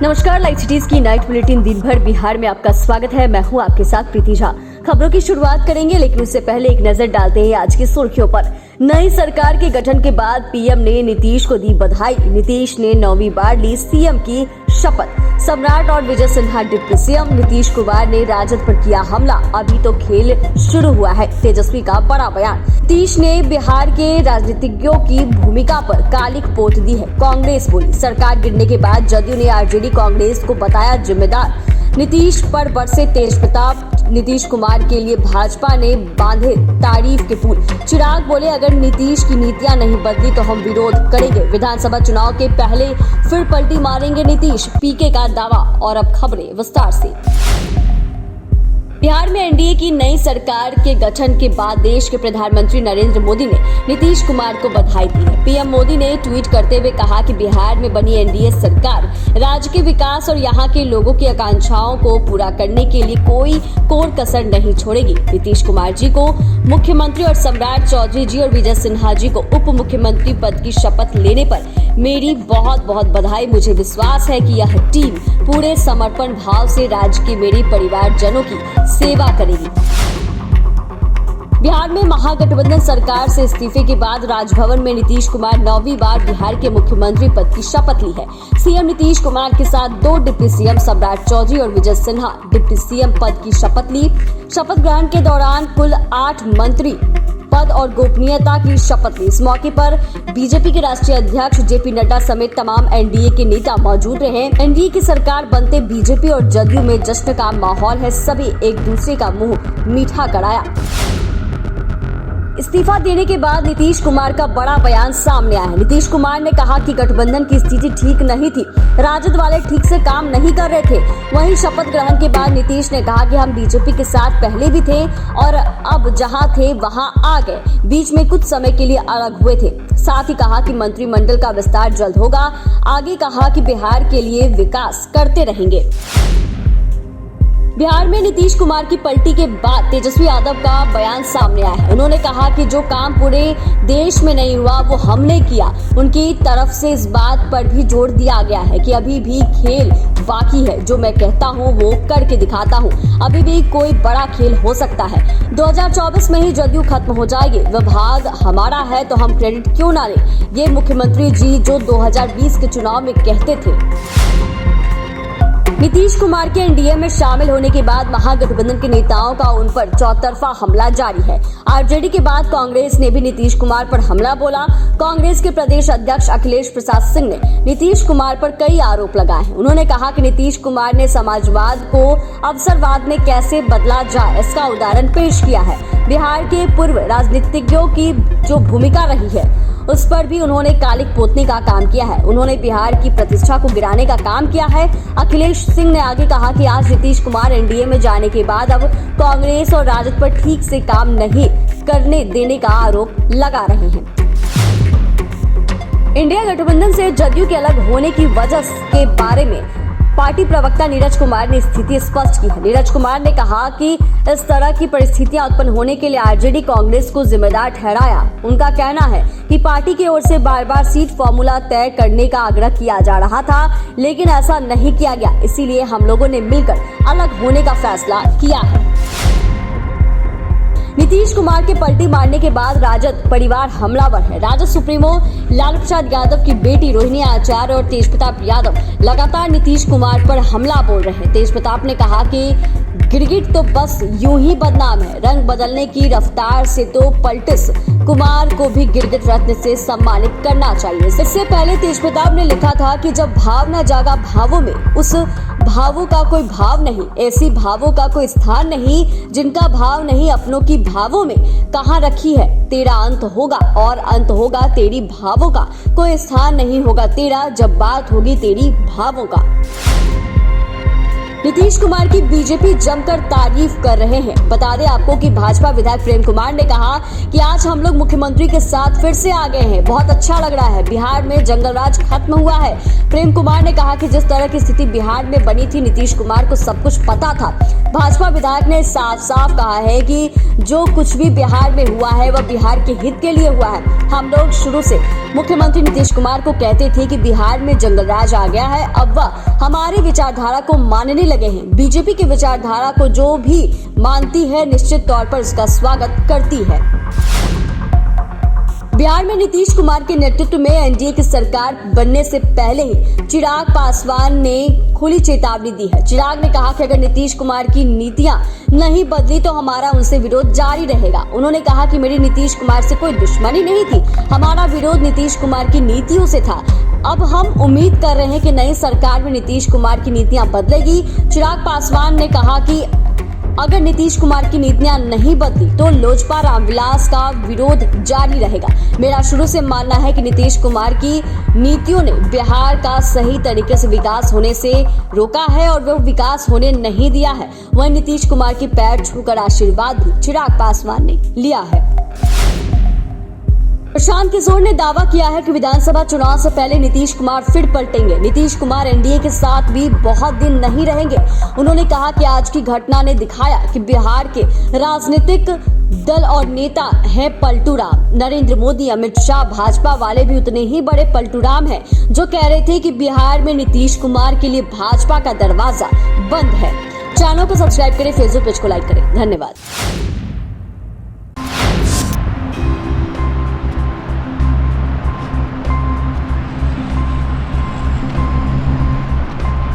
नमस्कार, live cities की night bulletin दिन भर बिहार में आपका स्वागत है। मैं हूं आपके साथ प्रीति झा। खबरों की शुरुआत करेंगे, लेकिन उससे पहले एक नजर डालते हैं आज की सुर्खियों पर। नई सरकार के गठन के बाद पीएम ने नीतीश को दी बधाई। नीतीश ने 9वीं बार ली सीएम की शपथ। सम्राट और विजय सिन्हा डिप्टी सीएम। नीतीश कुमार ने राजद पर किया हमला, अभी तो खेल शुरू हुआ है। तेजस्वी का बड़ा बयान। नीतीश ने बिहार के राजनीतिज्ञों की भूमिका पर कालिक पोत दी है। कांग्रेस बोली, सरकार गिरने के बाद जदयू ने आरजेडी कांग्रेस को बताया जिम्मेदार। नीतीश पर बरसे तेज प्रताप। नीतीश कुमार के लिए भाजपा ने बांधे तारीफ के पुल। चिराग बोले, अगर नीतीश की नीतियां नहीं बदली तो हम विरोध करेंगे। विधानसभा चुनाव के पहले फिर पलटी मारेंगे नीतीश, पीके का दावा। और अब खबरें विस्तार से। बिहार में एनडीए की नई सरकार के गठन के बाद देश के प्रधानमंत्री नरेंद्र मोदी ने नीतीश कुमार को बधाई दी है। पीएम मोदी ने ट्वीट करते हुए कहा कि बिहार में बनी एनडीए सरकार राज्य के विकास और यहाँ के लोगों की आकांक्षाओं को पूरा करने के लिए कोई कोर कसर नहीं छोड़ेगी। नीतीश कुमार जी को मुख्यमंत्री और सम्राट चौधरी जी और विजय सिन्हा जी को उप मुख्यमंत्री पद की शपथ लेने पर मेरी बहुत बहुत बधाई। मुझे विश्वास है कि यह टीम पूरे समर्पण भाव से राज्य के मेरे परिवारजनों की सेवा करेगी। बिहार में महागठबंधन सरकार से इस्तीफे के बाद राजभवन में नीतीश कुमार 9वीं बार बिहार के मुख्यमंत्री पद की शपथ ली है। सीएम नीतीश कुमार के साथ 2 डिप्टी सीएम सम्राट चौधरी और विजय सिन्हा डिप्टी सीएम पद की शपथ ली। शपथ ग्रहण के दौरान कुल 8 मंत्री पद और गोपनीयता की शपथ ली। इस मौके पर बीजेपी के राष्ट्रीय अध्यक्ष जेपी नड्डा समेत तमाम एनडीए के नेता मौजूद रहे। एनडीए की सरकार बनते बीजेपी और जदयू में जश्न का माहौल है। सभी एक दूसरे का मुंह मीठा कराया। इस्तीफा देने के बाद नीतीश कुमार का बड़ा बयान सामने आया है। नीतीश कुमार ने कहा कि गठबंधन की स्थिति ठीक नहीं थी, राजद वाले ठीक से काम नहीं कर रहे थे। वहीं शपथ ग्रहण के बाद नीतीश ने कहा कि हम बीजेपी के साथ पहले भी थे और अब जहां थे वहां आ गए, बीच में कुछ समय के लिए अलग हुए थे। साथ ही कहा कि मंत्रिमंडल का विस्तार जल्द होगा। आगे कहा कि बिहार के लिए विकास करते रहेंगे। बिहार में नीतीश कुमार की पलटी के बाद तेजस्वी यादव का बयान सामने आया है। उन्होंने कहा कि जो काम पूरे देश में नहीं हुआ वो हमने किया। उनकी तरफ से इस बात पर भी जोर दिया गया है कि अभी भी खेल बाकी है। जो मैं कहता हूँ वो करके दिखाता हूँ। अभी भी कोई बड़ा खेल हो सकता है। 2024 में ही जदयू खत्म हो जाएगी। विभाग हमारा है तो हम क्रेडिट क्यों ना लें, ये मुख्यमंत्री जी जो 2020 के चुनाव में कहते थे। नीतीश कुमार के एनडीए में शामिल होने के बाद महागठबंधन के नेताओं का उन पर चौतरफा हमला जारी है। आरजेडी के बाद कांग्रेस ने भी नीतीश कुमार पर हमला बोला। कांग्रेस के प्रदेश अध्यक्ष अखिलेश प्रसाद सिंह ने नीतीश कुमार पर कई आरोप लगाए हैं। उन्होंने कहा कि नीतीश कुमार ने समाजवाद को अवसरवाद में कैसे बदला जाए, इसका उदाहरण पेश किया है। बिहार के पूर्व राजनीतिज्ञों की जो भूमिका रही है उस पर भी उन्होंने कालिक पोतने का काम किया है। उन्होंने बिहार की प्रतिष्ठा को गिराने का काम किया है। अखिलेश सिंह ने आगे कहा कि आज नीतीश कुमार एनडीए में जाने के बाद अब कांग्रेस और राजद पर ठीक से काम नहीं करने देने का आरोप लगा रहे हैं। इंडिया गठबंधन से जदयू के अलग होने की वजह के बारे में पार्टी प्रवक्ता नीरज कुमार ने स्थिति स्पष्ट की है। नीरज कुमार ने कहा कि इस तरह की परिस्थितियां उत्पन्न होने के लिए आरजेडी कांग्रेस को जिम्मेदार ठहराया। उनका कहना है कि पार्टी की ओर से बार बार सीट फॉर्मूला तय करने का आग्रह किया जा रहा था, लेकिन ऐसा नहीं किया गया। इसीलिए हम लोगों ने मिलकर अलग होने का फैसला किया है। नीतीश कुमार के पलटी मारने के बाद राजद परिवार हमलावर है। राजद सुप्रीमो लालू प्रसाद यादव की बेटी रोहिणी आचार्य और तेज प्रताप यादव लगातार नीतीश कुमार पर हमला बोल रहे हैं। तेज प्रताप ने कहा कि गिरगिट तो बस यूं ही बदनाम है, रंग बदलने की रफ्तार से तो पलटिस कुमार को भी गिरगिट रत्न से सम्मानित करना चाहिए। इससे पहले तेज प्रताप ने लिखा था कि जब भाव न जागा भावों में, उस भावों का कोई भाव नहीं, ऐसी भावों का कोई स्थान नहीं जिनका भाव नहीं अपनों की भावों में। कहाँ रखी है तेरा अंत होगा और अंत होगा तेरी भावों का, कोई स्थान नहीं होगा तेरा जब बात होगी तेरी भावों का। नीतीश कुमार की बीजेपी जमकर तारीफ कर रहे हैं। बता दें आपको कि भाजपा विधायक प्रेम कुमार ने कहा कि आज हम लोग मुख्यमंत्री के साथ फिर से आ गए हैं, बहुत अच्छा लग रहा है, बिहार में जंगल राज खत्म हुआ है। प्रेम कुमार ने कहा कि जिस तरह की स्थिति बिहार में बनी थी, नीतीश कुमार को सब कुछ पता था। भाजपा विधायक ने साफ साफ कहा है कि जो कुछ भी बिहार में हुआ है वह बिहार के हित के लिए हुआ है। हम लोग शुरू से मुख्यमंत्री नीतीश कुमार को कहते थे कि बिहार में जंगल राज आ गया है, अब वह हमारी विचारधारा को मानने लगे हैं। बीजेपी की विचारधारा को जो भी मानती है निश्चित तौर पर इसका स्वागत करती है। बिहार में नीतीश कुमार के नेतृत्व में एनडीए की सरकार बनने से पहले ही चिराग पासवान ने खुली चेतावनी दी है। चिराग ने कहा कि अगर नीतीश कुमार की नीतियां नहीं बदली तो हमारा उनसे विरोध जारी रहेगा। उन्होंने कहा कि मेरी नीतीश कुमार से कोई दुश्मनी नहीं थी, हमारा विरोध नीतीश कुमार की नीतियों से था। अब हम उम्मीद कर रहे हैं कि नई सरकार में नीतीश कुमार की नीतियां बदलेगी। चिराग पासवान ने कहा कि अगर नीतीश कुमार की नीतियां नहीं बदली तो लोजपा रामविलास का विरोध जारी रहेगा। मेरा शुरू से मानना है कि नीतीश कुमार की नीतियों ने बिहार का सही तरीके से विकास होने से रोका है और वो विकास होने नहीं दिया है। वहीं नीतीश कुमार की पैर छूकर आशीर्वाद भी चिराग पासवान ने लिया है। प्रशांत किशोर ने दावा किया है कि विधानसभा चुनाव से पहले नीतीश कुमार फिर पलटेंगे। नीतीश कुमार एनडीए के साथ भी बहुत दिन नहीं रहेंगे। उन्होंने कहा कि आज की घटना ने दिखाया कि बिहार के राजनीतिक दल और नेता हैं पलटूराम। नरेंद्र मोदी, अमित शाह, भाजपा वाले भी उतने ही बड़े पलटूराम हैं जो कह रहे थे कि बिहार में नीतीश कुमार के लिए भाजपा का दरवाजा बंद है। चैनल को सब्सक्राइब करें, फेसबुक पेज को लाइक करें। धन्यवाद।